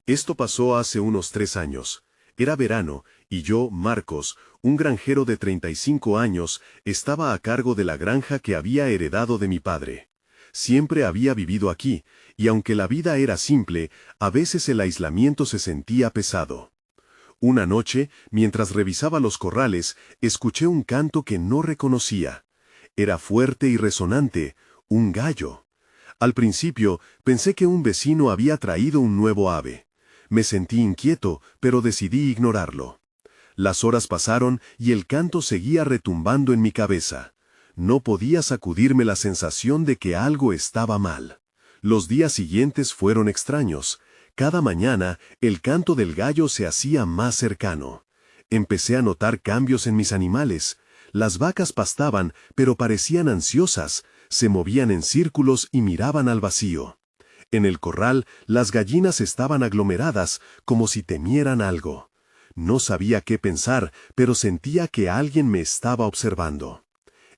Esto pasó hace unos 3 años. Era verano, y yo, Marcos, un granjero de 35 años, estaba a cargo de la granja que había heredado de mi padre. Siempre había vivido aquí, y aunque la vida era simple, a veces el aislamiento se sentía pesado. Una noche, mientras revisaba los corrales, escuché un canto que no reconocía. Era fuerte y resonante, un gallo. Al principio, pensé que un vecino había traído un nuevo ave. Me sentí inquieto, pero decidí ignorarlo. Las horas pasaron y el canto seguía retumbando en mi cabeza. No podía sacudirme la sensación de que algo estaba mal. Los días siguientes fueron extraños. Cada mañana, el canto del gallo se hacía más cercano. Empecé a notar cambios en mis animales. Las vacas pastaban, pero parecían ansiosas, se movían en círculos y miraban al vacío. En el corral, las gallinas estaban aglomeradas, como si temieran algo. No sabía qué pensar, pero sentía que alguien me estaba observando.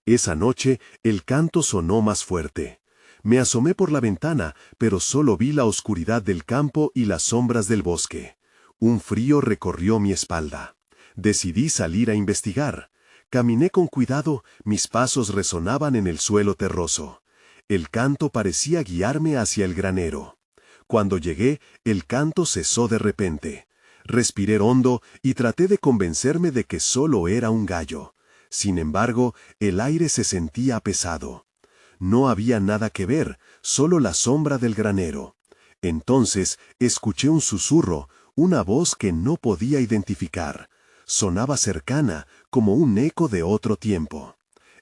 Esa noche, el canto sonó más fuerte. Me asomé por la ventana, pero solo vi la oscuridad del campo y las sombras del bosque. Un frío recorrió mi espalda. Decidí salir a investigar. Caminé con cuidado, mis pasos resonaban en el suelo terroso. El canto parecía guiarme hacia el granero. Cuando llegué, el canto cesó de repente. Respiré hondo y traté de convencerme de que solo era un gallo. Sin embargo, el aire se sentía pesado. No había nada que ver, solo la sombra del granero. Entonces, escuché un susurro, una voz que no podía identificar. Sonaba cercana, como un eco de otro tiempo.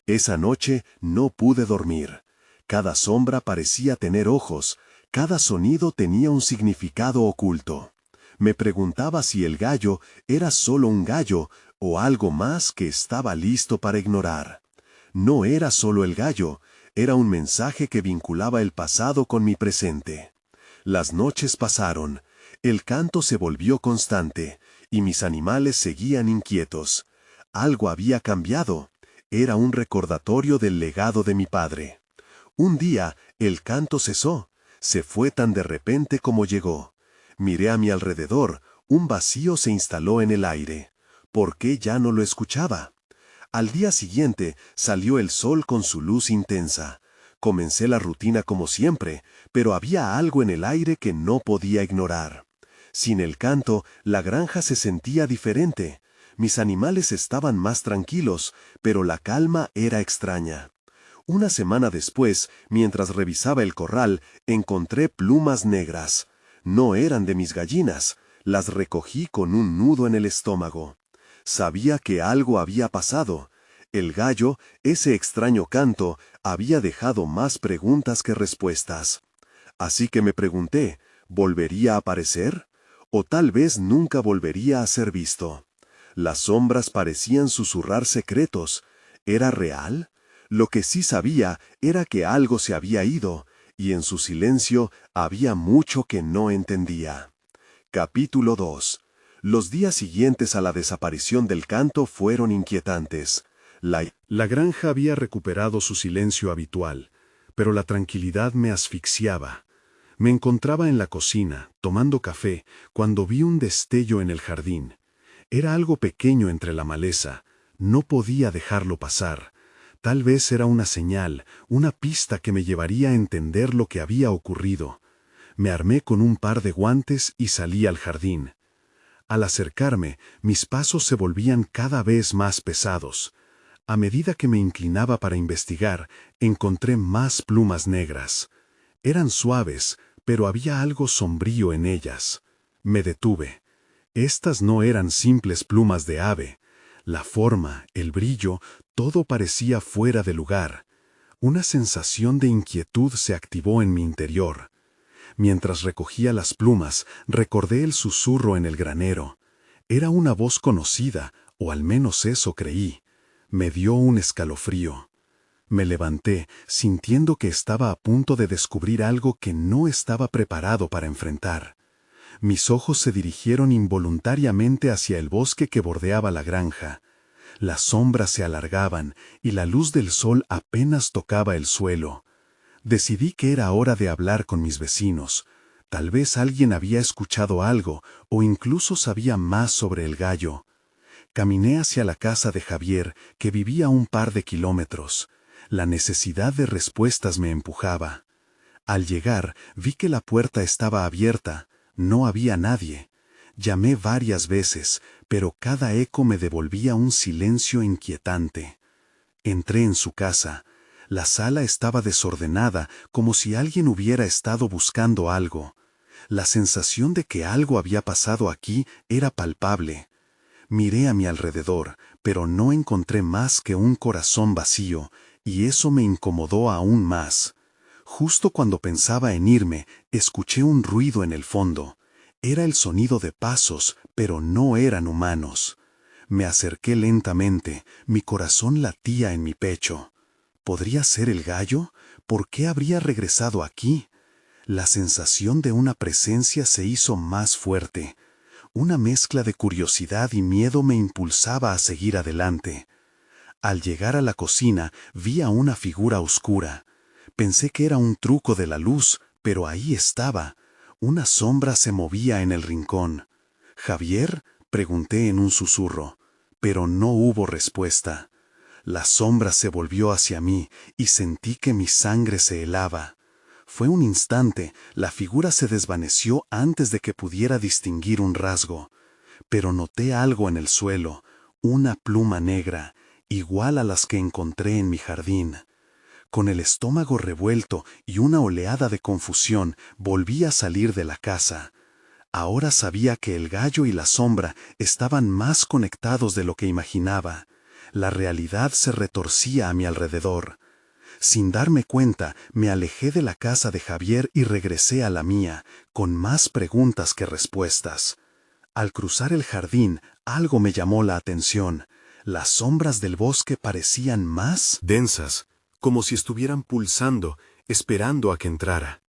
Esa noche no pude dormir. Cada sombra parecía tener ojos, cada sonido tenía un significado oculto. Me preguntaba si el gallo era solo un gallo o algo más que estaba listo para ignorar. No era solo el gallo, era un mensaje que vinculaba el pasado con mi presente. Las noches pasaron, el canto se volvió constante, y mis animales seguían inquietos. Algo había cambiado, era un recordatorio del legado de mi padre. Un día, el canto cesó, se fue tan de repente como llegó. Miré a mi alrededor, un vacío se instaló en el aire. ¿Por qué ya no lo escuchaba? Al día siguiente salió el sol con su luz intensa. Comencé la rutina como siempre, pero había algo en el aire que no podía ignorar. Sin el canto, la granja se sentía diferente. Mis animales estaban más tranquilos, pero la calma era extraña. Una semana después, mientras revisaba el corral, encontré plumas negras. No eran de mis gallinas, las recogí con un nudo en el estómago. Sabía que algo había pasado. El gallo, ese extraño canto, había dejado más preguntas que respuestas. Así que me pregunté, ¿volvería a aparecer? ¿O tal vez nunca volvería a ser visto? Las sombras parecían susurrar secretos. ¿Era real? Lo que sí sabía era que algo se había ido, y en su silencio había mucho que no entendía. Capítulo 2. Los días siguientes a la desaparición del canto fueron inquietantes. La granja había recuperado su silencio habitual, pero la tranquilidad me asfixiaba. Me encontraba en la cocina, tomando café, cuando vi un destello en el jardín. Era algo pequeño entre la maleza. No podía dejarlo pasar. Tal vez era una señal, una pista que me llevaría a entender lo que había ocurrido. Me armé con un par de guantes y salí al jardín. Al acercarme, mis pasos se volvían cada vez más pesados. A medida que me inclinaba para investigar, encontré más plumas negras. Eran suaves, pero había algo sombrío en ellas. Me detuve. Estas no eran simples plumas de ave. La forma, el brillo, todo parecía fuera de lugar. Una sensación de inquietud se activó en mi interior. Mientras recogía las plumas, recordé el susurro en el granero. Era una voz conocida, o al menos eso creí. Me dio un escalofrío. Me levanté, sintiendo que estaba a punto de descubrir algo que no estaba preparado para enfrentar. Mis ojos se dirigieron involuntariamente hacia el bosque que bordeaba la granja. Las sombras se alargaban y la luz del sol apenas tocaba el suelo. Decidí que era hora de hablar con mis vecinos. Tal vez alguien había escuchado algo o incluso sabía más sobre el gallo. Caminé hacia la casa de Javier, que vivía a un par de kilómetros. La necesidad de respuestas me empujaba. Al llegar, vi que la puerta estaba abierta. No había nadie. Llamé varias veces, pero cada eco me devolvía un silencio inquietante. Entré en su casa. La sala estaba desordenada, como si alguien hubiera estado buscando algo. La sensación de que algo había pasado aquí era palpable. Miré a mi alrededor, pero no encontré más que un corazón vacío, y eso me incomodó aún más. Justo cuando pensaba en irme, escuché un ruido en el fondo. Era el sonido de pasos, pero no eran humanos. Me acerqué lentamente, mi corazón latía en mi pecho. ¿Podría ser el gallo? ¿Por qué habría regresado aquí? La sensación de una presencia se hizo más fuerte. Una mezcla de curiosidad y miedo me impulsaba a seguir adelante. Al llegar a la cocina, vi a una figura oscura. Pensé que era un truco de la luz, pero ahí estaba. Una sombra se movía en el rincón. ¿Javier?, pregunté en un susurro, pero no hubo respuesta. La sombra se volvió hacia mí y sentí que mi sangre se helaba. Fue un instante, la figura se desvaneció antes de que pudiera distinguir un rasgo. Pero noté algo en el suelo, una pluma negra, igual a las que encontré en mi jardín. Con el estómago revuelto y una oleada de confusión, volví a salir de la casa. Ahora sabía que el gallo y la sombra estaban más conectados de lo que imaginaba. La realidad se retorcía a mi alrededor. Sin darme cuenta, me alejé de la casa de Javier y regresé a la mía, con más preguntas que respuestas. Al cruzar el jardín, algo me llamó la atención. Las sombras del bosque parecían más densas, como si estuvieran pulsando, esperando a que entrara.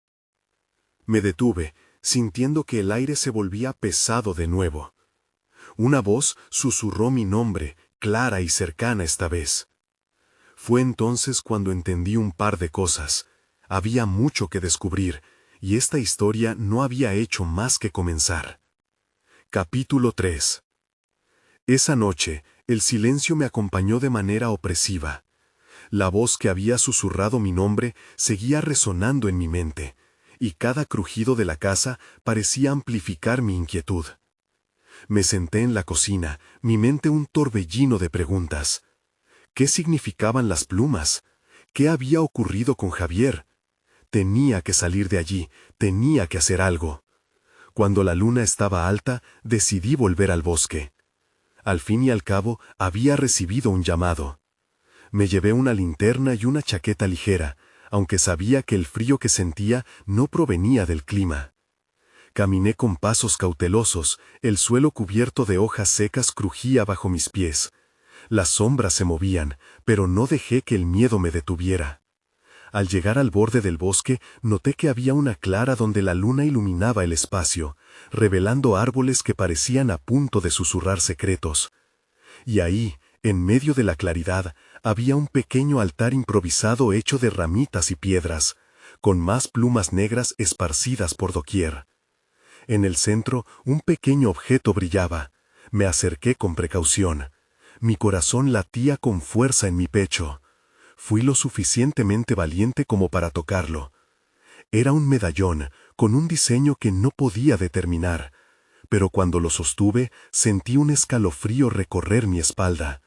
Me detuve, sintiendo que el aire se volvía pesado de nuevo. Una voz susurró mi nombre, clara y cercana esta vez. Fue entonces cuando entendí un par de cosas. Había mucho que descubrir, y esta historia no había hecho más que comenzar. Capítulo 3. Esa noche, el silencio me acompañó de manera opresiva. La voz que había susurrado mi nombre seguía resonando en mi mente, y cada crujido de la casa parecía amplificar mi inquietud. Me senté en la cocina, mi mente un torbellino de preguntas. ¿Qué significaban las plumas? ¿Qué había ocurrido con Javier? Tenía que salir de allí, tenía que hacer algo. Cuando la luna estaba alta, decidí volver al bosque. Al fin y al cabo, había recibido un llamado. Me llevé una linterna y una chaqueta ligera, aunque sabía que el frío que sentía no provenía del clima. Caminé con pasos cautelosos, el suelo cubierto de hojas secas crujía bajo mis pies. Las sombras se movían, pero no dejé que el miedo me detuviera. Al llegar al borde del bosque, noté que había una clara donde la luna iluminaba el espacio, revelando árboles que parecían a punto de susurrar secretos. Y ahí, en medio de la claridad, había un pequeño altar improvisado hecho de ramitas y piedras, con más plumas negras esparcidas por doquier. En el centro, un pequeño objeto brillaba. Me acerqué con precaución. Mi corazón latía con fuerza en mi pecho. Fui lo suficientemente valiente como para tocarlo. Era un medallón, con un diseño que no podía determinar, pero cuando lo sostuve, sentí un escalofrío recorrer mi espalda.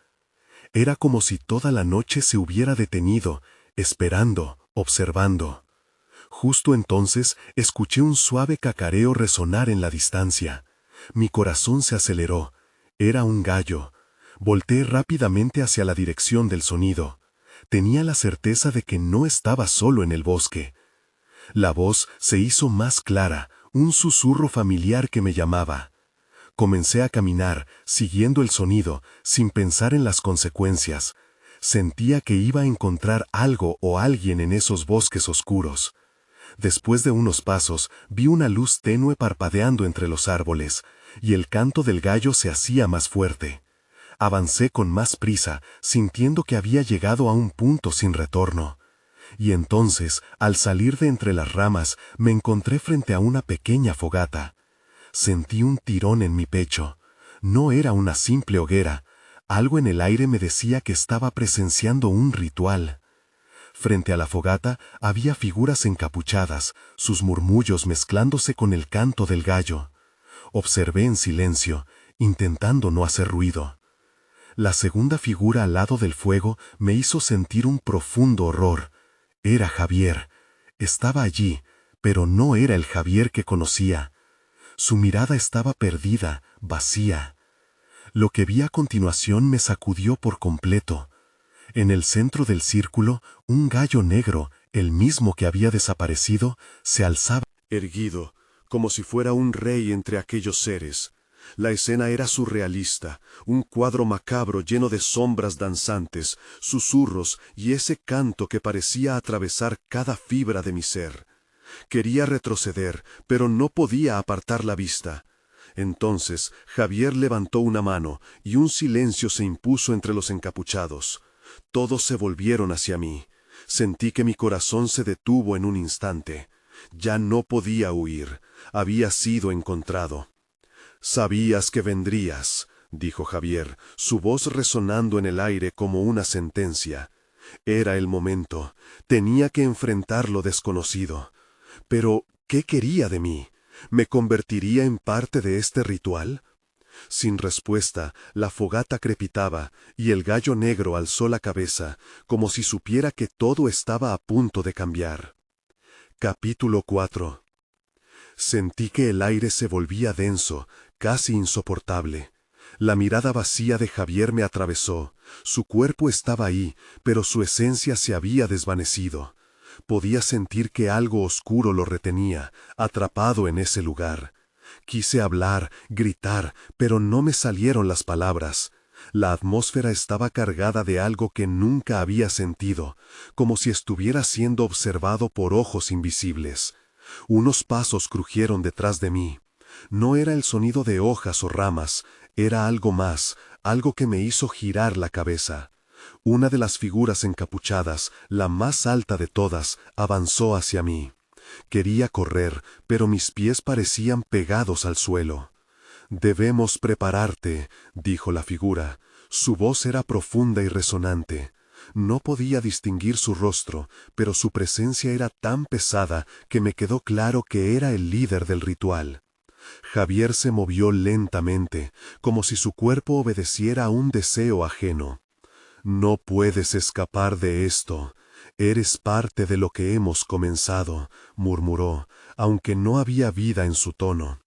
Era como si toda la noche se hubiera detenido, esperando, observando. Justo entonces, escuché un suave cacareo resonar en la distancia. Mi corazón se aceleró. Era un gallo. Volteé rápidamente hacia la dirección del sonido. Tenía la certeza de que no estaba solo en el bosque. La voz se hizo más clara, un susurro familiar que me llamaba. Comencé a caminar, siguiendo el sonido, sin pensar en las consecuencias. Sentía que iba a encontrar algo o alguien en esos bosques oscuros. Después de unos pasos, vi una luz tenue parpadeando entre los árboles, y el canto del gallo se hacía más fuerte. Avancé con más prisa, sintiendo que había llegado a un punto sin retorno. y entonces, al salir de entre las ramas, me encontré frente a una pequeña fogata. Sentí un tirón en mi pecho. No era una simple hoguera. Algo en el aire me decía que estaba presenciando un ritual. Frente a la fogata había figuras encapuchadas, sus murmullos mezclándose con el canto del gallo. Observé en silencio, intentando no hacer ruido. La segunda figura al lado del fuego me hizo sentir un profundo horror. Era Javier. Estaba allí, pero no era el Javier que conocía. Su mirada estaba perdida, vacía. Lo que vi a continuación me sacudió por completo. En el centro del círculo, un gallo negro, el mismo que había desaparecido, se alzaba erguido, como si fuera un rey entre aquellos seres. La escena era surrealista, un cuadro macabro lleno de sombras danzantes, susurros y ese canto que parecía atravesar cada fibra de mi ser. Quería retroceder, pero no podía apartar la vista. Entonces Javier levantó una mano y un silencio se impuso entre los encapuchados. Todos se volvieron hacia mí. Sentí que mi corazón se detuvo en un instante. Ya no podía huir. Había sido encontrado. «Sabías que vendrías», dijo Javier, su voz resonando en el aire como una sentencia. Era el momento. Tenía que enfrentar lo desconocido. Pero, ¿qué quería de mí? ¿Me convertiría en parte de este ritual? Sin respuesta, la fogata crepitaba, y el gallo negro alzó la cabeza, como si supiera que todo estaba a punto de cambiar. Capítulo 4. Sentí que el aire se volvía denso, casi insoportable. La mirada vacía de Javier me atravesó. Su cuerpo estaba ahí, pero su esencia se había desvanecido. Podía sentir que algo oscuro lo retenía, atrapado en ese lugar. Quise hablar, gritar, pero no me salieron las palabras. La atmósfera estaba cargada de algo que nunca había sentido, como si estuviera siendo observado por ojos invisibles. Unos pasos crujieron detrás de mí. No era el sonido de hojas o ramas, era algo más, algo que me hizo girar la cabeza. Una de las figuras encapuchadas, la más alta de todas, avanzó hacia mí. Quería correr, pero mis pies parecían pegados al suelo. «Debemos prepararte», dijo la figura. Su voz era profunda y resonante. No podía distinguir su rostro, pero su presencia era tan pesada que me quedó claro que era el líder del ritual. Javier se movió lentamente, como si su cuerpo obedeciera a un deseo ajeno. «No puedes escapar de esto. Eres parte de lo que hemos comenzado», murmuró, aunque no había vida en su tono.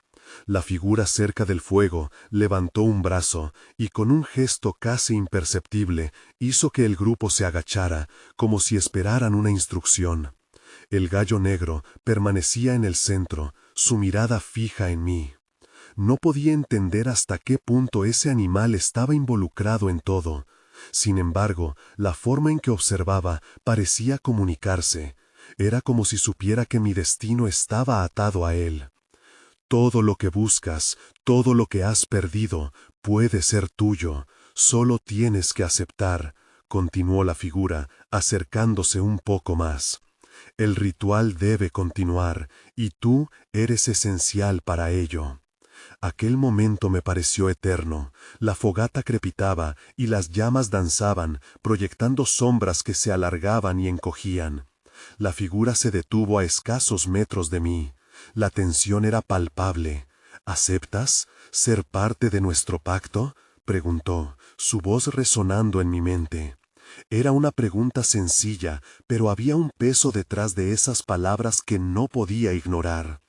La figura cerca del fuego levantó un brazo y con un gesto casi imperceptible hizo que el grupo se agachara, como si esperaran una instrucción. El gallo negro permanecía en el centro, su mirada fija en mí. No podía entender hasta qué punto ese animal estaba involucrado en todo. Sin embargo, la forma en que observaba parecía comunicarse. Era como si supiera que mi destino estaba atado a él. «Todo lo que buscas, todo lo que has perdido, puede ser tuyo. Solo tienes que aceptar», continuó la figura, acercándose un poco más. «El ritual debe continuar, y tú eres esencial para ello». Aquel momento me pareció eterno. La fogata crepitaba y las llamas danzaban, proyectando sombras que se alargaban y encogían. La figura se detuvo a escasos metros de mí. La tensión era palpable. «¿Aceptas ser parte de nuestro pacto?», preguntó, su voz resonando en mi mente. Era una pregunta sencilla, pero había un peso detrás de esas palabras que no podía ignorar.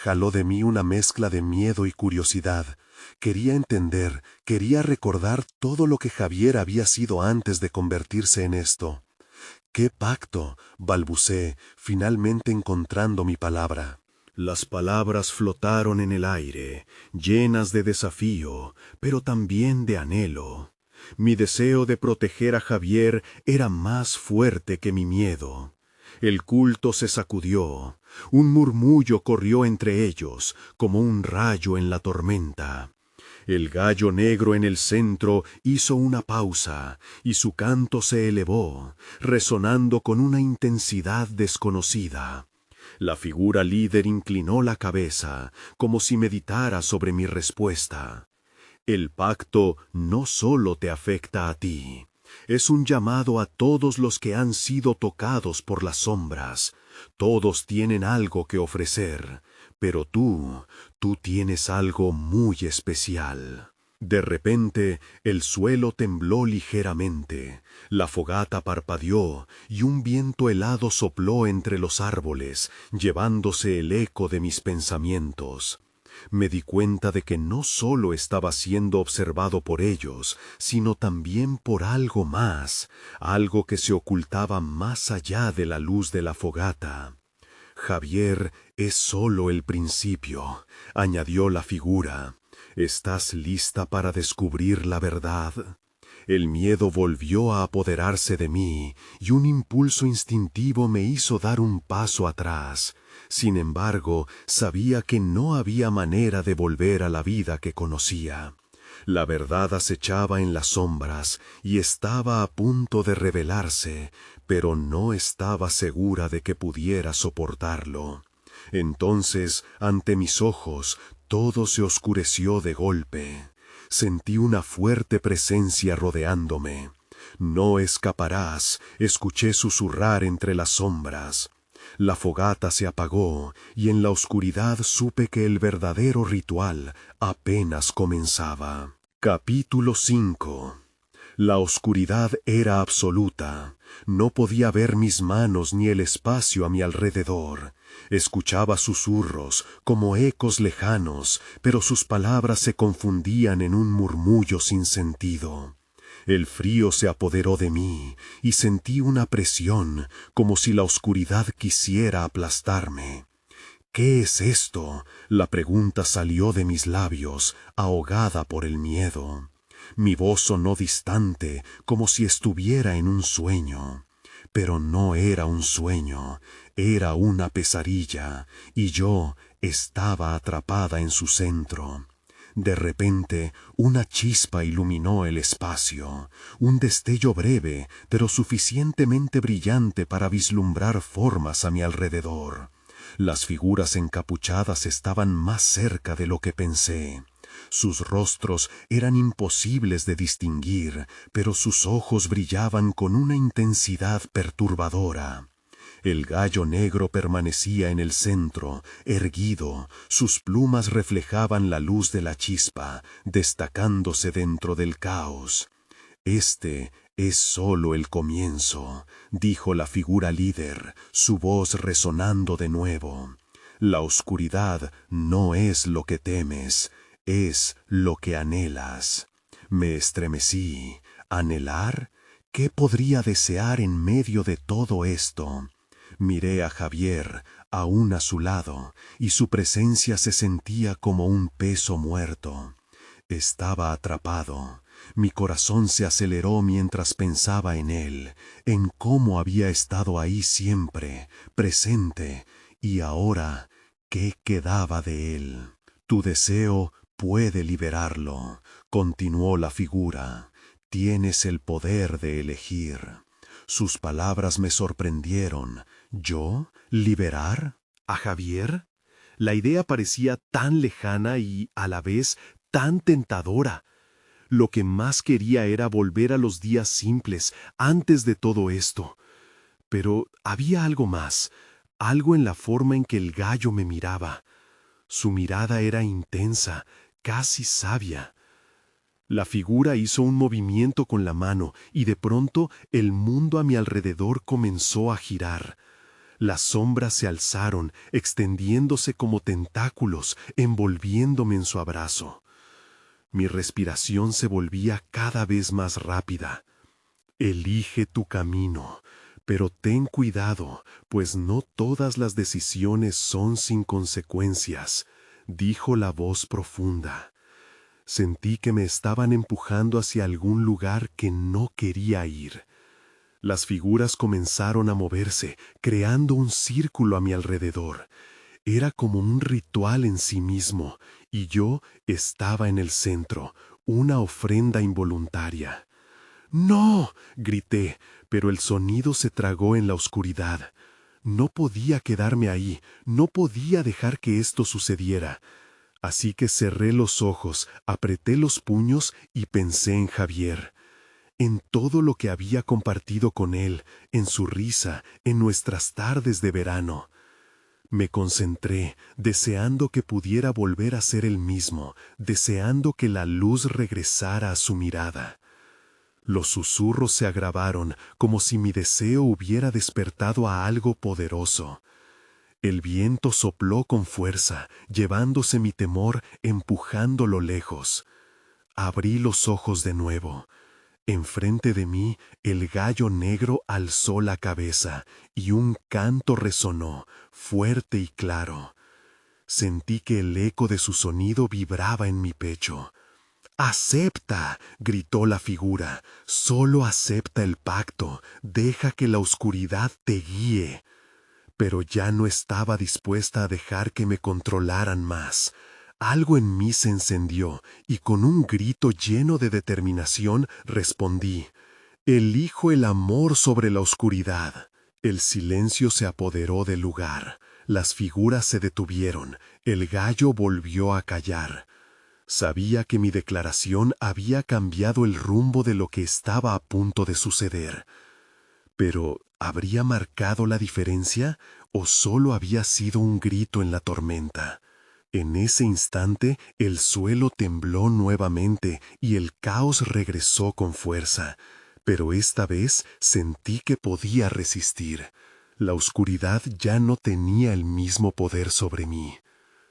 Jaló de mí una mezcla de miedo y curiosidad. Quería entender, quería recordar todo lo que Javier había sido antes de convertirse en esto. «¿Qué pacto?», balbuceé, finalmente encontrando mi palabra. Las palabras flotaron en el aire, llenas de desafío, pero también de anhelo. Mi deseo de proteger a Javier era más fuerte que mi miedo. El culto se sacudió. Un murmullo corrió entre ellos, como un rayo en la tormenta. El gallo negro en el centro hizo una pausa, y su canto se elevó, resonando con una intensidad desconocida. La figura líder inclinó la cabeza, como si meditara sobre mi respuesta. El pacto no solo te afecta a ti, es un llamado a todos los que han sido tocados por las sombras. Todos tienen algo que ofrecer, pero tú tienes algo muy especial. De repente, el suelo tembló ligeramente, la fogata parpadeó y un viento helado sopló entre los árboles, llevándose el eco de mis pensamientos. Me di cuenta de que no solo estaba siendo observado por ellos, sino también por algo más, algo que se ocultaba más allá de la luz de la fogata. Javier es solo el principio, añadió la figura. ¿Estás lista para descubrir la verdad? El miedo volvió a apoderarse de mí, y un impulso instintivo me hizo dar un paso atrás. Sin embargo, sabía que no había manera de volver a la vida que conocía. La verdad acechaba en las sombras y estaba a punto de revelarse, pero no estaba segura de que pudiera soportarlo. Entonces, ante mis ojos, todo se oscureció de golpe. Sentí una fuerte presencia rodeándome. «No escaparás», escuché susurrar entre las sombras. La fogata se apagó y en la oscuridad supe que el verdadero ritual apenas comenzaba. Capítulo 5. La oscuridad era absoluta. No podía ver mis manos ni el espacio a mi alrededor. Escuchaba susurros, como ecos lejanos, pero sus palabras se confundían en un murmullo sin sentido. El frío se apoderó de mí y sentí una presión, como si la oscuridad quisiera aplastarme. «¿Qué es esto?», la pregunta salió de mis labios, ahogada por el miedo. Mi voz sonó distante, como si estuviera en un sueño. Pero no era un sueño, era una pesadilla, y yo estaba atrapada en su centro. De repente, una chispa iluminó el espacio, un destello breve, pero suficientemente brillante para vislumbrar formas a mi alrededor. Las figuras encapuchadas estaban más cerca de lo que pensé. Sus rostros eran imposibles de distinguir, pero sus ojos brillaban con una intensidad perturbadora. El gallo negro permanecía en el centro, erguido, sus plumas reflejaban la luz de la chispa, destacándose dentro del caos. «Este es solo el comienzo», dijo la figura líder, su voz resonando de nuevo. «La oscuridad no es lo que temes, es lo que anhelas». Me estremecí. ¿Anhelar? ¿Qué podría desear en medio de todo esto? Miré a Javier, aún a su lado, y su presencia se sentía como un peso muerto. Estaba atrapado. Mi corazón se aceleró mientras pensaba en él, en cómo había estado ahí siempre, presente, y ahora, ¿qué quedaba de él? «Tu deseo puede liberarlo», continuó la figura. «Tienes el poder de elegir». Sus palabras me sorprendieron. ¿Yo? ¿Liberar? ¿A Javier? La idea parecía tan lejana y, a la vez, tan tentadora. Lo que más quería era volver a los días simples, antes de todo esto. Pero había algo más, algo en la forma en que el gallo me miraba. Su mirada era intensa, casi sabia. La figura hizo un movimiento con la mano y de pronto el mundo a mi alrededor comenzó a girar. Las sombras se alzaron, extendiéndose como tentáculos, envolviéndome en su abrazo. Mi respiración se volvía cada vez más rápida. «Elige tu camino, pero ten cuidado, pues no todas las decisiones son sin consecuencias», dijo la voz profunda. Sentí que me estaban empujando hacia algún lugar que no quería ir. Las figuras comenzaron a moverse, creando un círculo a mi alrededor. Era como un ritual en sí mismo, y yo estaba en el centro, una ofrenda involuntaria. ¡No! Grité, pero el sonido se tragó en la oscuridad. No podía quedarme ahí, no podía dejar que esto sucediera. Así que cerré los ojos, apreté los puños y pensé en Javier, en todo lo que había compartido con él, en su risa, en nuestras tardes de verano. Me concentré, deseando que pudiera volver a ser el mismo, deseando que la luz regresara a su mirada. Los susurros se agravaron, como si mi deseo hubiera despertado a algo poderoso. El viento sopló con fuerza, llevándose mi temor, empujándolo lejos. Abrí los ojos de nuevo. Enfrente de mí, el gallo negro alzó la cabeza, y un canto resonó, fuerte y claro. Sentí que el eco de su sonido vibraba en mi pecho. «¡Acepta!», gritó la figura. «Solo acepta el pacto. Deja que la oscuridad te guíe». Pero ya no estaba dispuesta a dejar que me controlaran más. Algo en mí se encendió, y con un grito lleno de determinación respondí: «Elijo el amor sobre la oscuridad». El silencio se apoderó del lugar. Las figuras se detuvieron. El gallo volvió a callar. Sabía que mi declaración había cambiado el rumbo de lo que estaba a punto de suceder. Pero, ¿habría marcado la diferencia o solo había sido un grito en la tormenta? En ese instante, el suelo tembló nuevamente y el caos regresó con fuerza. Pero esta vez sentí que podía resistir. La oscuridad ya no tenía el mismo poder sobre mí.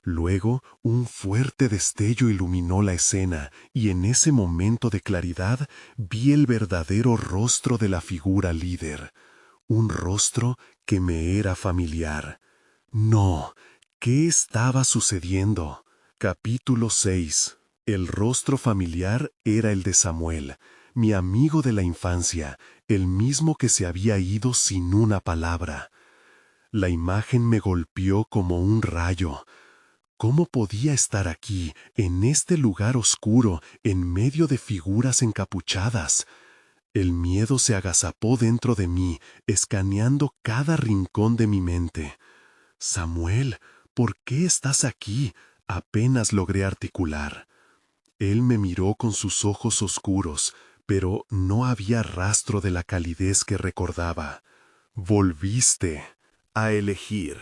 Luego, un fuerte destello iluminó la escena, y en ese momento de claridad vi el verdadero rostro de la figura líder. Un rostro que me era familiar. No, ¿qué estaba sucediendo? Capítulo 6. El rostro familiar era el de Samuel, mi amigo de la infancia, el mismo que se había ido sin una palabra. La imagen me golpeó como un rayo. ¿Cómo podía estar aquí, en este lugar oscuro, en medio de figuras encapuchadas? El miedo se agazapó dentro de mí, escaneando cada rincón de mi mente. «Samuel, ¿por qué estás aquí?», apenas logré articular. Él me miró con sus ojos oscuros, pero no había rastro de la calidez que recordaba. «Volviste A elegir»,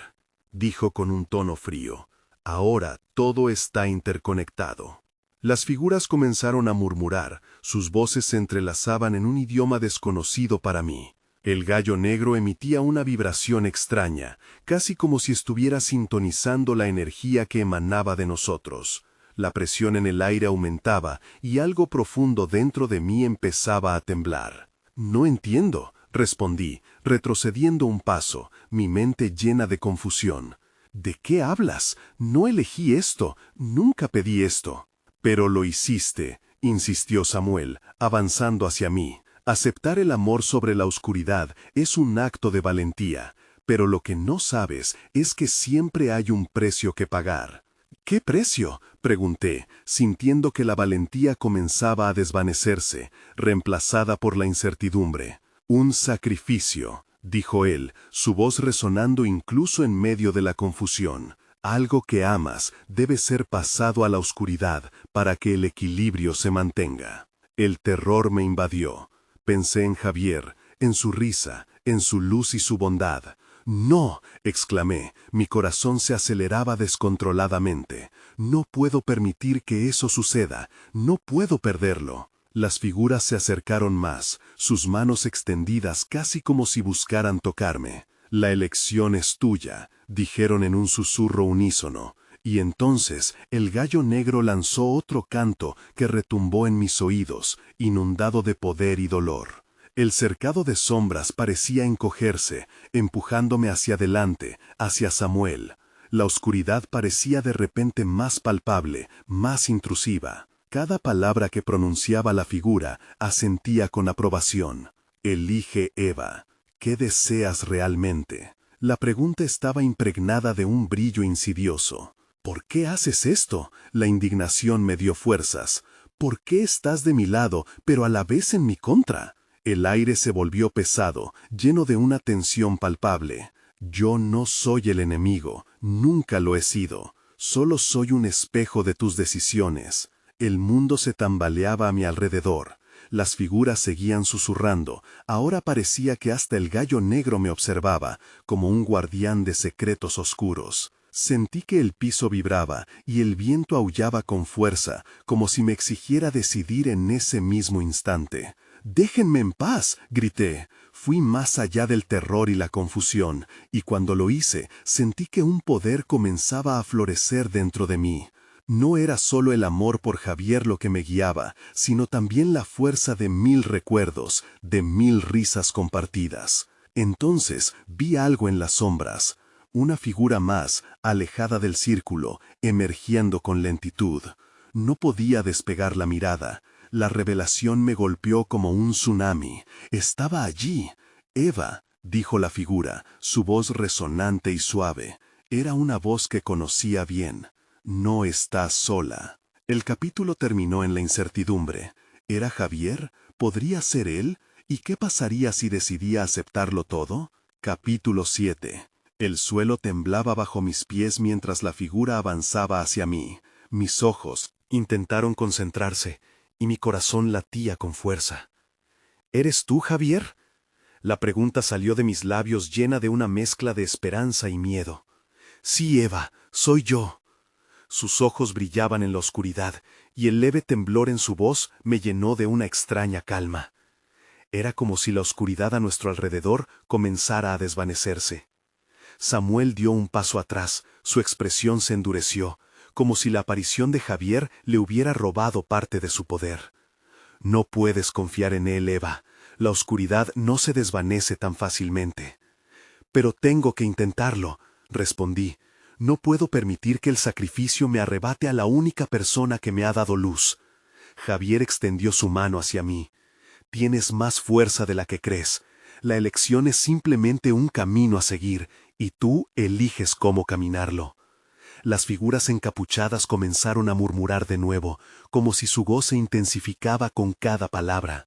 dijo con un tono frío. «Ahora todo está interconectado». Las figuras comenzaron a murmurar, sus voces se entrelazaban en un idioma desconocido para mí. El gallo negro emitía una vibración extraña, casi como si estuviera sintonizando la energía que emanaba de nosotros. La presión en el aire aumentaba y algo profundo dentro de mí empezaba a temblar. «No entiendo», respondí, retrocediendo un paso, mi mente llena de confusión. «¿De qué hablas? No elegí esto, nunca pedí esto». «Pero lo hiciste», insistió Samuel, avanzando hacia mí. «Aceptar el amor sobre la oscuridad es un acto de valentía, pero lo que no sabes es que siempre hay un precio que pagar». «¿Qué precio?», pregunté, sintiendo que la valentía comenzaba a desvanecerse, reemplazada por la incertidumbre. «Un sacrificio», dijo él, su voz resonando incluso en medio de la confusión. «Algo que amas debe ser pasado a la oscuridad para que el equilibrio se mantenga». El terror me invadió. Pensé en Javier, en su risa, en su luz y su bondad. «No», exclamé, mi corazón se aceleraba descontroladamente. «No puedo permitir que eso suceda, no puedo perderlo». Las figuras se acercaron más, sus manos extendidas casi como si buscaran tocarme. «La elección es tuya», dijeron en un susurro unísono. Y entonces el gallo negro lanzó otro canto que retumbó en mis oídos, inundado de poder y dolor. El cercado de sombras parecía encogerse, empujándome hacia adelante, hacia Samuel. La oscuridad parecía de repente más palpable, más intrusiva. Cada palabra que pronunciaba la figura asentía con aprobación. «Elige, Eva. ¿Qué deseas realmente?». La pregunta estaba impregnada de un brillo insidioso. ¿Por qué haces esto? La indignación me dio fuerzas. ¿Por qué estás de mi lado, pero a la vez en mi contra? El aire se volvió pesado, lleno de una tensión palpable. Yo no soy el enemigo, nunca lo he sido. Solo soy un espejo de tus decisiones. El mundo se tambaleaba a mi alrededor. Las figuras seguían susurrando. Ahora parecía que hasta el gallo negro me observaba, como un guardián de secretos oscuros. Sentí que el piso vibraba y el viento aullaba con fuerza, como si me exigiera decidir en ese mismo instante. «¡Déjenme en paz!», grité. Fui más allá del terror y la confusión, y cuando lo hice, sentí que un poder comenzaba a florecer dentro de mí. No era solo el amor por Javier lo que me guiaba, sino también la fuerza de 1000 recuerdos, de 1000 risas compartidas. Entonces vi algo en las sombras. Una figura más, alejada del círculo, emergiendo con lentitud. No podía despegar la mirada. La revelación me golpeó como un tsunami. Estaba allí. «Eva», dijo la figura, su voz resonante y suave. Era una voz que conocía bien. «No estás sola». El capítulo terminó en la incertidumbre. ¿Era Javier? ¿Podría ser él? ¿Y qué pasaría si decidía aceptarlo todo? Capítulo 7. El suelo temblaba bajo mis pies mientras la figura avanzaba hacia mí. Mis ojos intentaron concentrarse y mi corazón latía con fuerza. «¿Eres tú, Javier?». La pregunta salió de mis labios llena de una mezcla de esperanza y miedo. «Sí, Eva, soy yo». Sus ojos brillaban en la oscuridad y el leve temblor en su voz me llenó de una extraña calma. Era como si la oscuridad a nuestro alrededor comenzara a desvanecerse. Samuel dio un paso atrás, su expresión se endureció, como si la aparición de Javier le hubiera robado parte de su poder. «No puedes confiar en él, Eva. La oscuridad no se desvanece tan fácilmente». «Pero tengo que intentarlo», respondí. «No puedo permitir que el sacrificio me arrebate a la única persona que me ha dado luz». Javier extendió su mano hacia mí. «Tienes más fuerza de la que crees. La elección es simplemente un camino a seguir, y tú eliges cómo caminarlo». Las figuras encapuchadas comenzaron a murmurar de nuevo, como si su voz se intensificaba con cada palabra.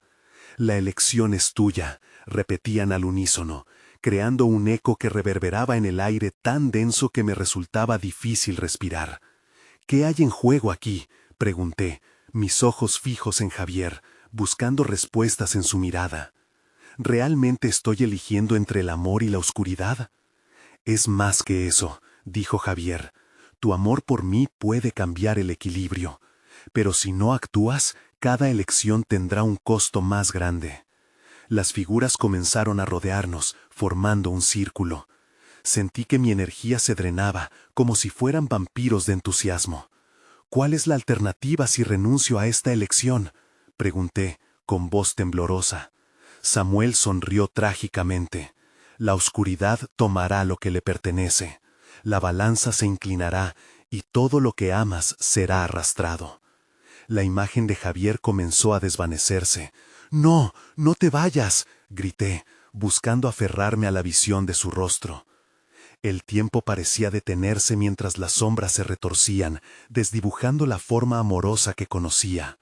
«La elección es tuya», repetían al unísono, creando un eco que reverberaba en el aire tan denso que me resultaba difícil respirar. «¿Qué hay en juego aquí?», pregunté, mis ojos fijos en Javier, buscando respuestas en su mirada. «¿Realmente estoy eligiendo entre el amor y la oscuridad?». «Es más que eso», dijo Javier. «Tu amor por mí puede cambiar el equilibrio, pero si no actúas, cada elección tendrá un costo más grande». Las figuras comenzaron a rodearnos, formando un círculo. Sentí que mi energía se drenaba, como si fueran vampiros de entusiasmo. «¿Cuál es la alternativa si renuncio a esta elección?», pregunté, con voz temblorosa. Samuel sonrió trágicamente. «La oscuridad tomará lo que le pertenece. La balanza se inclinará y todo lo que amas será arrastrado». La imagen de Javier comenzó a desvanecerse. «¡No, no te vayas!», grité, buscando aferrarme a la visión de su rostro. El tiempo parecía detenerse mientras las sombras se retorcían, desdibujando la forma amorosa que conocía.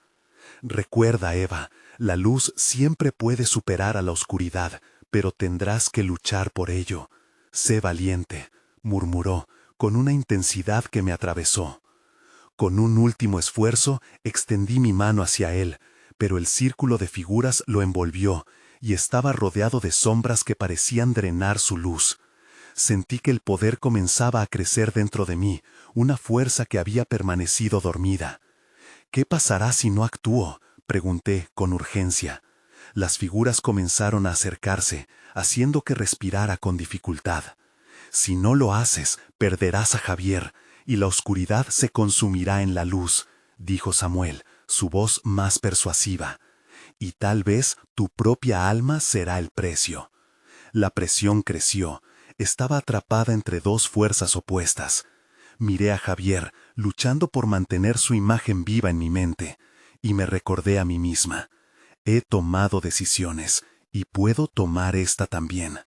«Recuerda, Eva, la luz siempre puede superar a la oscuridad, pero tendrás que luchar por ello. Sé valiente», murmuró, con una intensidad que me atravesó. Con un último esfuerzo, extendí mi mano hacia él, pero el círculo de figuras lo envolvió, y estaba rodeado de sombras que parecían drenar su luz. Sentí que el poder comenzaba a crecer dentro de mí, una fuerza que había permanecido dormida. «¿Qué pasará si no actúo?», pregunté con urgencia. Las figuras comenzaron a acercarse, haciendo que respirara con dificultad. «Si no lo haces, perderás a Javier, y la oscuridad se consumirá en la luz», dijo Samuel, su voz más persuasiva. «Y tal vez tu propia alma será el precio». La presión creció. Estaba atrapada entre dos fuerzas opuestas. Miré a Javier, luchando por mantener su imagen viva en mi mente, y me recordé a mí misma. He tomado decisiones, y puedo tomar esta también.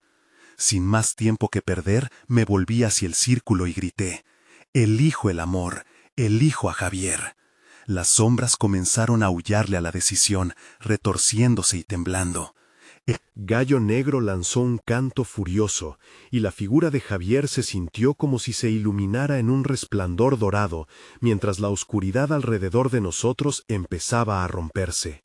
Sin más tiempo que perder, me volví hacia el círculo y grité: «Elijo el amor, elijo a Javier». Las sombras comenzaron a aullarle a la decisión, retorciéndose y temblando. El gallo negro lanzó un canto furioso, y la figura de Javier se sintió como si se iluminara en un resplandor dorado, mientras la oscuridad alrededor de nosotros empezaba a romperse.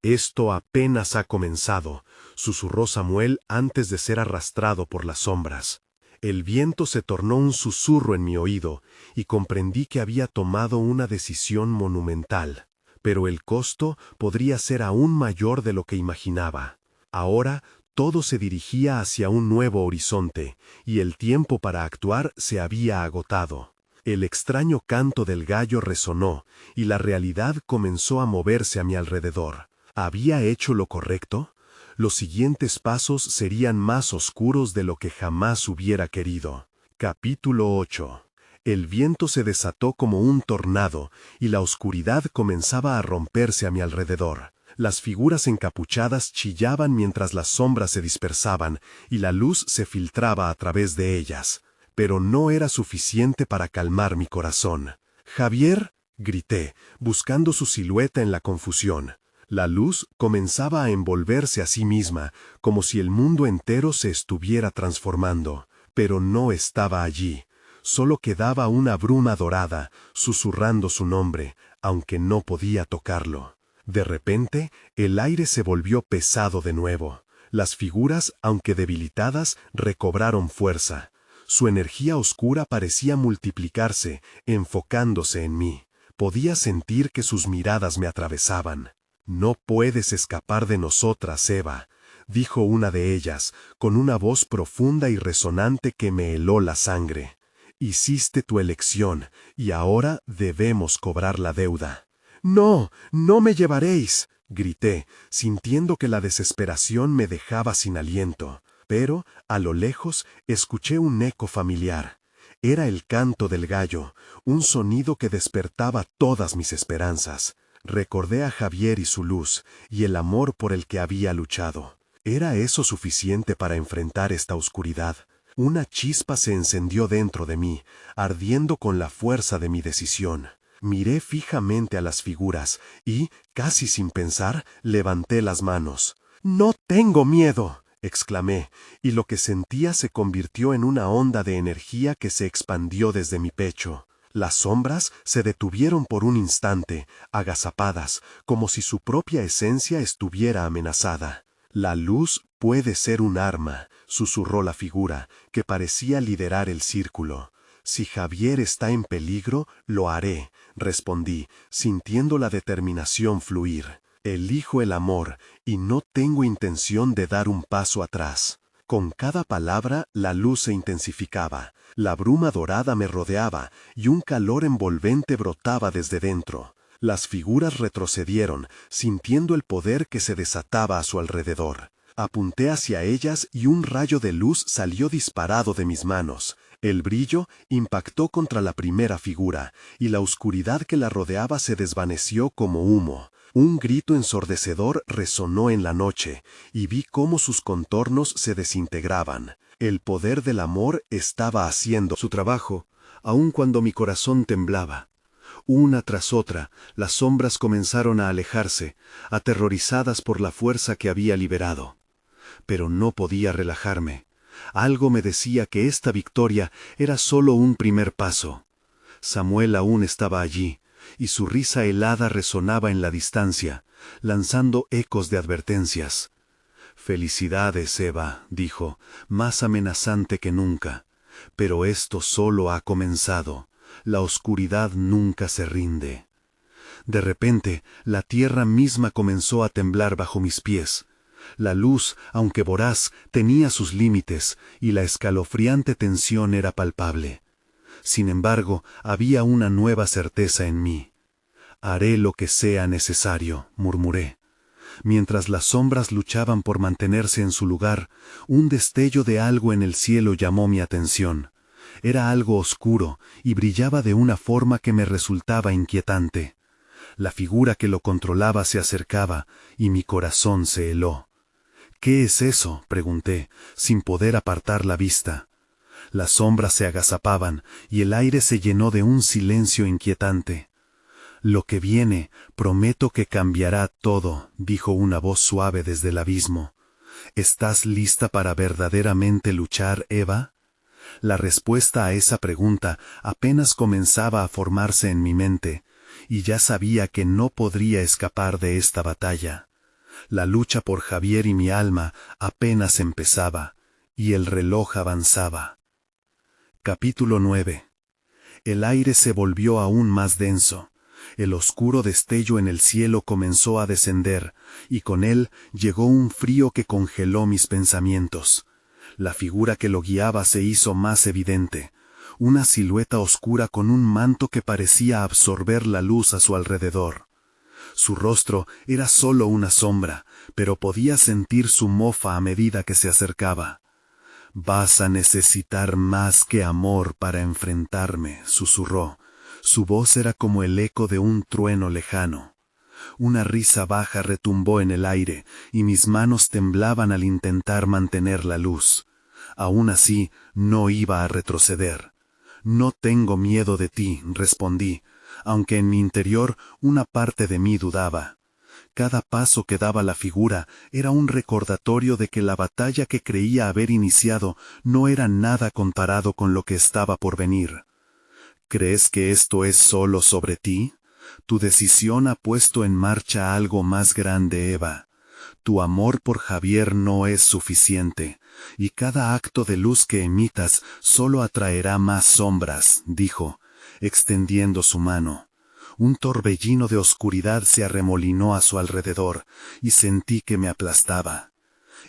«Esto apenas ha comenzado», susurró Samuel antes de ser arrastrado por las sombras. El viento se tornó un susurro en mi oído, y comprendí que había tomado una decisión monumental. Pero el costo podría ser aún mayor de lo que imaginaba. Ahora todo se dirigía hacia un nuevo horizonte, y el tiempo para actuar se había agotado. El extraño canto del gallo resonó, y la realidad comenzó a moverse a mi alrededor. ¿Había hecho lo correcto? Los siguientes pasos serían más oscuros de lo que jamás hubiera querido. Capítulo 8. El viento se desató como un tornado, y la oscuridad comenzaba a romperse a mi alrededor. Las figuras encapuchadas chillaban mientras las sombras se dispersaban, y la luz se filtraba a través de ellas. Pero no era suficiente para calmar mi corazón. «¡Javier!», grité, buscando su silueta en la confusión. La luz comenzaba a envolverse a sí misma, como si el mundo entero se estuviera transformando. Pero no estaba allí. Solo quedaba una bruma dorada, susurrando su nombre, aunque no podía tocarlo. De repente, el aire se volvió pesado de nuevo. Las figuras, aunque debilitadas, recobraron fuerza. Su energía oscura parecía multiplicarse, enfocándose en mí. Podía sentir que sus miradas me atravesaban. «No puedes escapar de nosotras, Eva», dijo una de ellas, con una voz profunda y resonante que me heló la sangre. «Hiciste tu elección, y ahora debemos cobrar la deuda». «No, no me llevaréis», grité, sintiendo que la desesperación me dejaba sin aliento. Pero, a lo lejos, escuché un eco familiar. Era el canto del gallo, un sonido que despertaba todas mis esperanzas. Recordé a Javier y su luz, y el amor por el que había luchado. ¿Era eso suficiente para enfrentar esta oscuridad? Una chispa se encendió dentro de mí, ardiendo con la fuerza de mi decisión. Miré fijamente a las figuras y, casi sin pensar, levanté las manos. «¡No tengo miedo!», exclamé, y lo que sentía se convirtió en una onda de energía que se expandió desde mi pecho. Las sombras se detuvieron por un instante, agazapadas, como si su propia esencia estuviera amenazada. «La luz puede ser un arma», susurró la figura, que parecía liderar el círculo. «Si Javier está en peligro, lo haré», respondí, sintiendo la determinación fluir. «Elijo el amor, y no tengo intención de dar un paso atrás». Con cada palabra la luz se intensificaba, la bruma dorada me rodeaba y un calor envolvente brotaba desde dentro. Las figuras retrocedieron, sintiendo el poder que se desataba a su alrededor. Apunté hacia ellas y un rayo de luz salió disparado de mis manos. El brillo impactó contra la primera figura, y la oscuridad que la rodeaba se desvaneció como humo. Un grito ensordecedor resonó en la noche, y vi cómo sus contornos se desintegraban. El poder del amor estaba haciendo su trabajo, aun cuando mi corazón temblaba. Una tras otra, las sombras comenzaron a alejarse, aterrorizadas por la fuerza que había liberado. Pero no podía relajarme. Algo me decía que esta victoria era solo un primer paso. Samuel aún estaba allí, y su risa helada resonaba en la distancia, lanzando ecos de advertencias. «Felicidades, Eva», dijo, más amenazante que nunca. «Pero esto solo ha comenzado. La oscuridad nunca se rinde». De repente, la tierra misma comenzó a temblar bajo mis pies. La luz, aunque voraz, tenía sus límites, y la escalofriante tensión era palpable. Sin embargo, había una nueva certeza en mí. «Haré lo que sea necesario», murmuré. Mientras las sombras luchaban por mantenerse en su lugar, un destello de algo en el cielo llamó mi atención. Era algo oscuro y brillaba de una forma que me resultaba inquietante. La figura que lo controlaba se acercaba y mi corazón se heló. ¿Qué es eso?, pregunté, sin poder apartar la vista. Las sombras se agazapaban y el aire se llenó de un silencio inquietante. Lo que viene, prometo que cambiará todo, dijo una voz suave desde el abismo. ¿Estás lista para verdaderamente luchar, Eva? La respuesta a esa pregunta apenas comenzaba a formarse en mi mente, y ya sabía que no podría escapar de esta batalla. La lucha por Javier y mi alma apenas empezaba, y el reloj avanzaba. Capítulo 9. El aire se volvió aún más denso. El oscuro destello en el cielo comenzó a descender, y con él llegó un frío que congeló mis pensamientos. La figura que lo guiaba se hizo más evidente, una silueta oscura con un manto que parecía absorber la luz a su alrededor. Su rostro era solo una sombra, pero podía sentir su mofa a medida que se acercaba. «Vas a necesitar más que amor para enfrentarme», susurró. Su voz era como el eco de un trueno lejano. Una risa baja retumbó en el aire, y mis manos temblaban al intentar mantener la luz. Aún así, no iba a retroceder. «No tengo miedo de ti», respondí, aunque en mi interior una parte de mí dudaba. Cada paso que daba la figura era un recordatorio de que la batalla que creía haber iniciado no era nada comparado con lo que estaba por venir. ¿Crees que esto es solo sobre ti? Tu decisión ha puesto en marcha algo más grande, Eva. Tu amor por Javier no es suficiente, y cada acto de luz que emitas solo atraerá más sombras, dijo, extendiendo su mano. Un torbellino de oscuridad se arremolinó a su alrededor, y sentí que me aplastaba.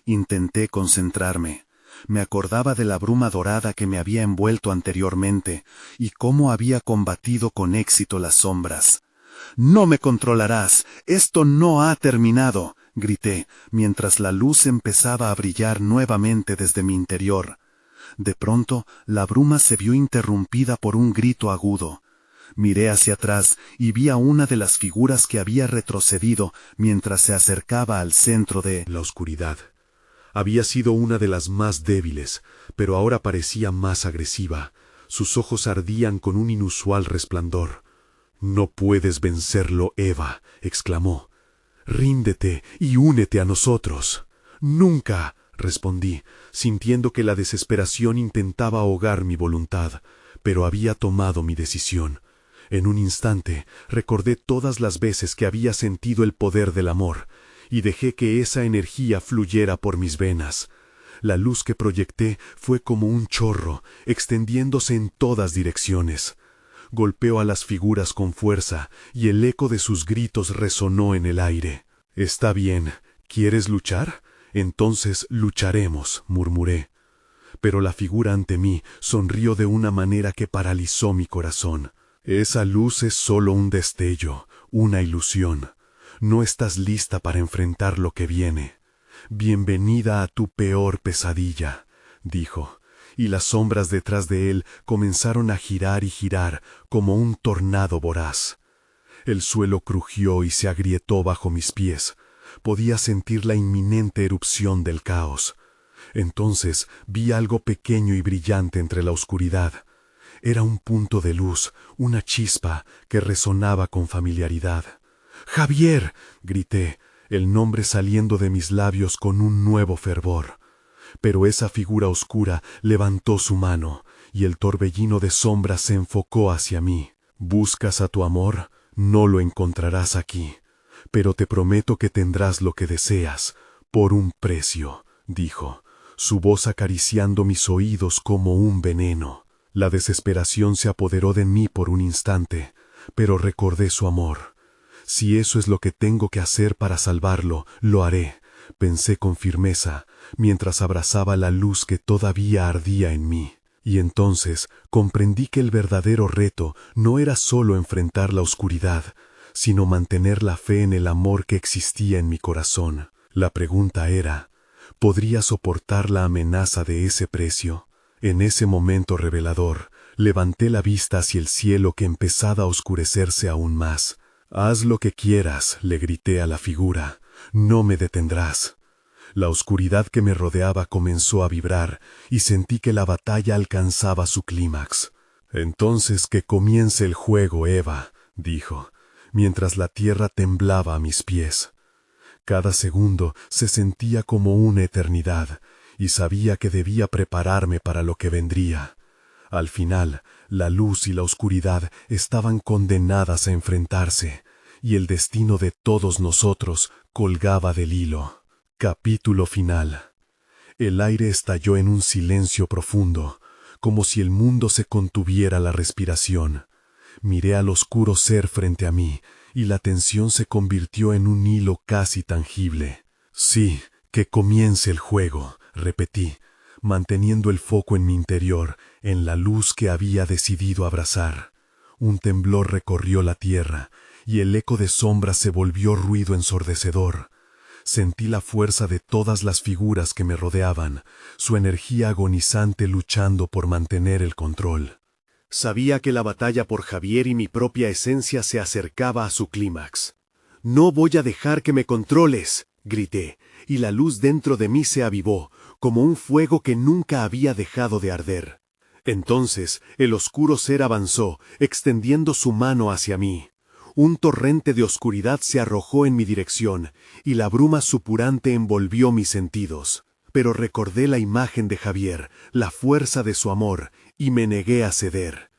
Intenté concentrarme. Me acordaba de la bruma dorada que me había envuelto anteriormente, y cómo había combatido con éxito las sombras. «No me controlarás, esto no ha terminado», grité, mientras la luz empezaba a brillar nuevamente desde mi interior. De pronto, la bruma se vio interrumpida por un grito agudo. Miré hacia atrás y vi a una de las figuras que había retrocedido mientras se acercaba al centro de la oscuridad. Había sido una de las más débiles, pero ahora parecía más agresiva. Sus ojos ardían con un inusual resplandor. «No puedes vencerlo, Eva», exclamó. «Ríndete y únete a nosotros». «Nunca», respondí, sintiendo que la desesperación intentaba ahogar mi voluntad, pero había tomado mi decisión. En un instante recordé todas las veces que había sentido el poder del amor, y dejé que esa energía fluyera por mis venas. La luz que proyecté fue como un chorro, extendiéndose en todas direcciones. Golpeó a las figuras con fuerza, y el eco de sus gritos resonó en el aire. «Está bien, ¿quieres luchar? Entonces lucharemos», murmuré. Pero la figura ante mí sonrió de una manera que paralizó mi corazón. «Esa luz es solo un destello, una ilusión. No estás lista para enfrentar lo que viene. Bienvenida a tu peor pesadilla», dijo, y las sombras detrás de él comenzaron a girar y girar como un tornado voraz. El suelo crujió y se agrietó bajo mis pies. Podía sentir la inminente erupción del caos. Entonces vi algo pequeño y brillante entre la oscuridad. Era un punto de luz, una chispa que resonaba con familiaridad. «¡Javier!», grité, el nombre saliendo de mis labios con un nuevo fervor. Pero esa figura oscura levantó su mano, y el torbellino de sombras se enfocó hacia mí. «¿Buscas a tu amor? No lo encontrarás aquí. Pero te prometo que tendrás lo que deseas, por un precio», dijo, su voz acariciando mis oídos como un veneno. La desesperación se apoderó de mí por un instante, pero recordé su amor. «Si eso es lo que tengo que hacer para salvarlo, lo haré», pensé con firmeza, mientras abrazaba la luz que todavía ardía en mí. Y entonces comprendí que el verdadero reto no era solo enfrentar la oscuridad, sino mantener la fe en el amor que existía en mi corazón. La pregunta era, ¿podría soportar la amenaza de ese precio? En ese momento revelador, levanté la vista hacia el cielo que empezaba a oscurecerse aún más. «Haz lo que quieras», le grité a la figura, «no me detendrás». La oscuridad que me rodeaba comenzó a vibrar y sentí que la batalla alcanzaba su clímax. «Entonces que comience el juego, Eva», dijo, mientras la tierra temblaba a mis pies. Cada segundo se sentía como una eternidad, y sabía que debía prepararme para lo que vendría. Al final, la luz y la oscuridad estaban condenadas a enfrentarse, y el destino de todos nosotros colgaba del hilo. Capítulo final. El aire estalló en un silencio profundo, como si el mundo se contuviera la respiración. Miré al oscuro ser frente a mí, y la tensión se convirtió en un hilo casi tangible. «Sí, que comience el juego», repetí, manteniendo el foco en mi interior, en la luz que había decidido abrazar. Un temblor recorrió la tierra, y el eco de sombras se volvió ruido ensordecedor. Sentí la fuerza de todas las figuras que me rodeaban, su energía agonizante luchando por mantener el control. Sabía que la batalla por Javier y mi propia esencia se acercaba a su clímax. «No voy a dejar que me controles», grité, y la luz dentro de mí se avivó, como un fuego que nunca había dejado de arder. Entonces el oscuro ser avanzó, extendiendo su mano hacia mí. Un torrente de oscuridad se arrojó en mi dirección, y la bruma supurante envolvió mis sentidos. Pero recordé la imagen de Javier, la fuerza de su amor, y me negué a ceder.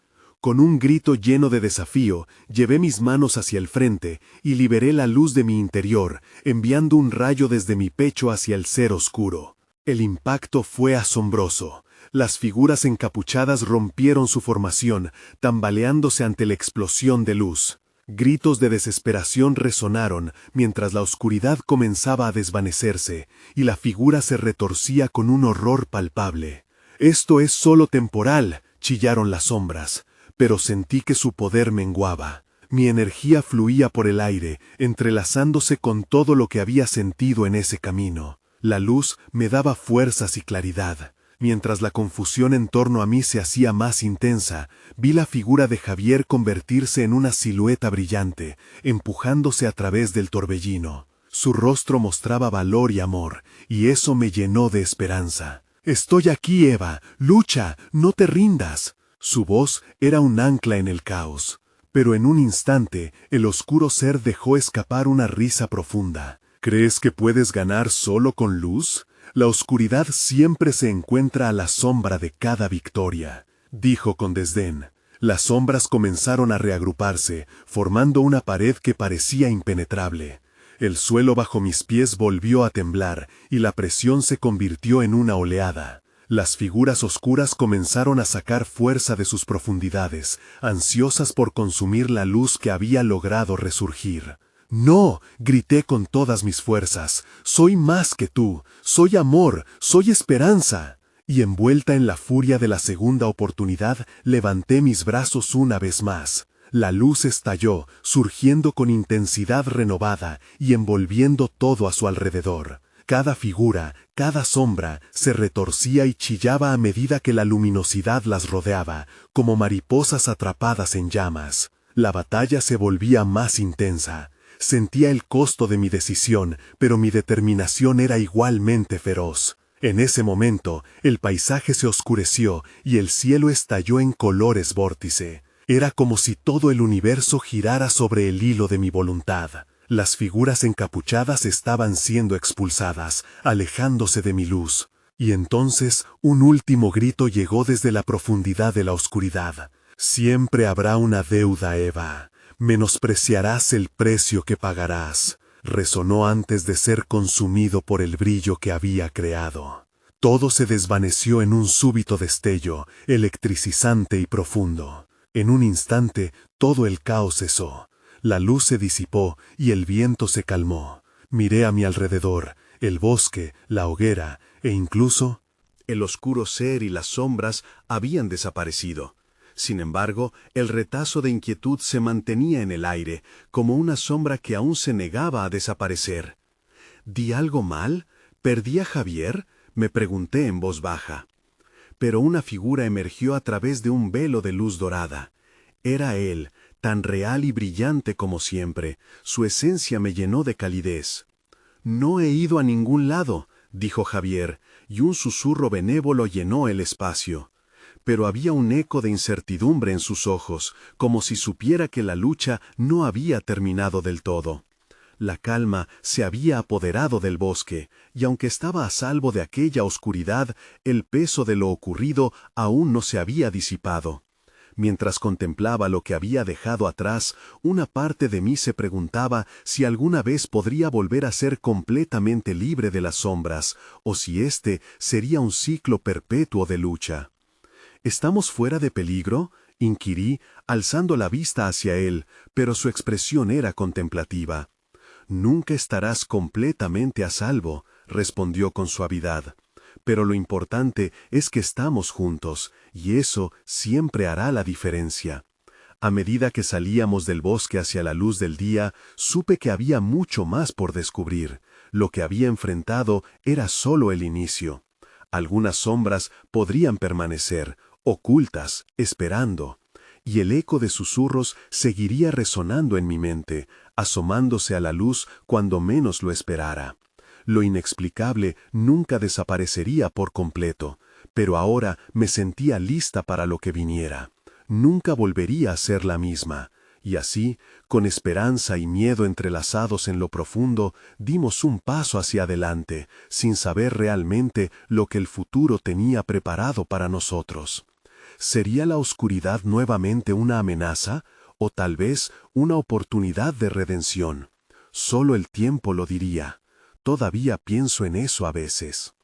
Con un grito lleno de desafío, llevé mis manos hacia el frente y liberé la luz de mi interior, enviando un rayo desde mi pecho hacia el ser oscuro. El impacto fue asombroso. Las figuras encapuchadas rompieron su formación, tambaleándose ante la explosión de luz. Gritos de desesperación resonaron mientras la oscuridad comenzaba a desvanecerse y la figura se retorcía con un horror palpable. «Esto es solo temporal», chillaron las sombras, pero sentí que su poder menguaba. Mi energía fluía por el aire, entrelazándose con todo lo que había sentido en ese camino. La luz me daba fuerzas y claridad. Mientras la confusión en torno a mí se hacía más intensa, vi la figura de Javier convertirse en una silueta brillante, empujándose a través del torbellino. Su rostro mostraba valor y amor, y eso me llenó de esperanza. «Estoy aquí, Eva, lucha, no te rindas». Su voz era un ancla en el caos. Pero en un instante, el oscuro ser dejó escapar una risa profunda. «¿Crees que puedes ganar solo con luz? La oscuridad siempre se encuentra a la sombra de cada victoria», dijo con desdén. Las sombras comenzaron a reagruparse, formando una pared que parecía impenetrable. El suelo bajo mis pies volvió a temblar, y la presión se convirtió en una oleada. Las figuras oscuras comenzaron a sacar fuerza de sus profundidades, ansiosas por consumir la luz que había logrado resurgir. «No», grité con todas mis fuerzas, «soy más que tú, soy amor, soy esperanza». Y envuelta en la furia de la segunda oportunidad, levanté mis brazos una vez más. La luz estalló, surgiendo con intensidad renovada y envolviendo todo a su alrededor. Cada figura, cada sombra, se retorcía y chillaba a medida que la luminosidad las rodeaba, como mariposas atrapadas en llamas. La batalla se volvía más intensa. Sentía el costo de mi decisión, pero mi determinación era igualmente feroz. En ese momento, el paisaje se oscureció y el cielo estalló en colores vórtice. Era como si todo el universo girara sobre el hilo de mi voluntad. Las figuras encapuchadas estaban siendo expulsadas, alejándose de mi luz. Y entonces un último grito llegó desde la profundidad de la oscuridad. «Siempre habrá una deuda, Eva. Menospreciarás el precio que pagarás», resonó antes de ser consumido por el brillo que había creado. Todo se desvaneció en un súbito destello, electricizante y profundo. En un instante, todo el caos cesó. La luz se disipó y el viento se calmó. Miré a mi alrededor, el bosque, la hoguera, e incluso el oscuro ser y las sombras habían desaparecido. Sin embargo, el retazo de inquietud se mantenía en el aire, como una sombra que aún se negaba a desaparecer. ¿Di algo mal? ¿Perdí a Javier?, me pregunté en voz baja. Pero una figura emergió a través de un velo de luz dorada. Era él, tan real y brillante como siempre. Su esencia me llenó de calidez. «No he ido a ningún lado», dijo Javier, y un susurro benévolo llenó el espacio. Pero había un eco de incertidumbre en sus ojos, como si supiera que la lucha no había terminado del todo. La calma se había apoderado del bosque, y aunque estaba a salvo de aquella oscuridad, el peso de lo ocurrido aún no se había disipado. Mientras contemplaba lo que había dejado atrás, una parte de mí se preguntaba si alguna vez podría volver a ser completamente libre de las sombras, o si este sería un ciclo perpetuo de lucha. ¿Estamos fuera de peligro?, inquirí, alzando la vista hacia él, pero su expresión era contemplativa. «Nunca estarás completamente a salvo», respondió con suavidad. «Pero lo importante es que estamos juntos, y eso siempre hará la diferencia». A medida que salíamos del bosque hacia la luz del día, supe que había mucho más por descubrir. Lo que había enfrentado era solo el inicio. Algunas sombras podrían permanecer, ocultas, esperando, y el eco de susurros seguiría resonando en mi mente, asomándose a la luz cuando menos lo esperara. Lo inexplicable nunca desaparecería por completo, pero ahora me sentía lista para lo que viniera. Nunca volvería a ser la misma, y así, con esperanza y miedo entrelazados en lo profundo, dimos un paso hacia adelante, sin saber realmente lo que el futuro tenía preparado para nosotros. ¿Sería la oscuridad nuevamente una amenaza, o tal vez una oportunidad de redención? Solo el tiempo lo diría. Todavía pienso en eso a veces.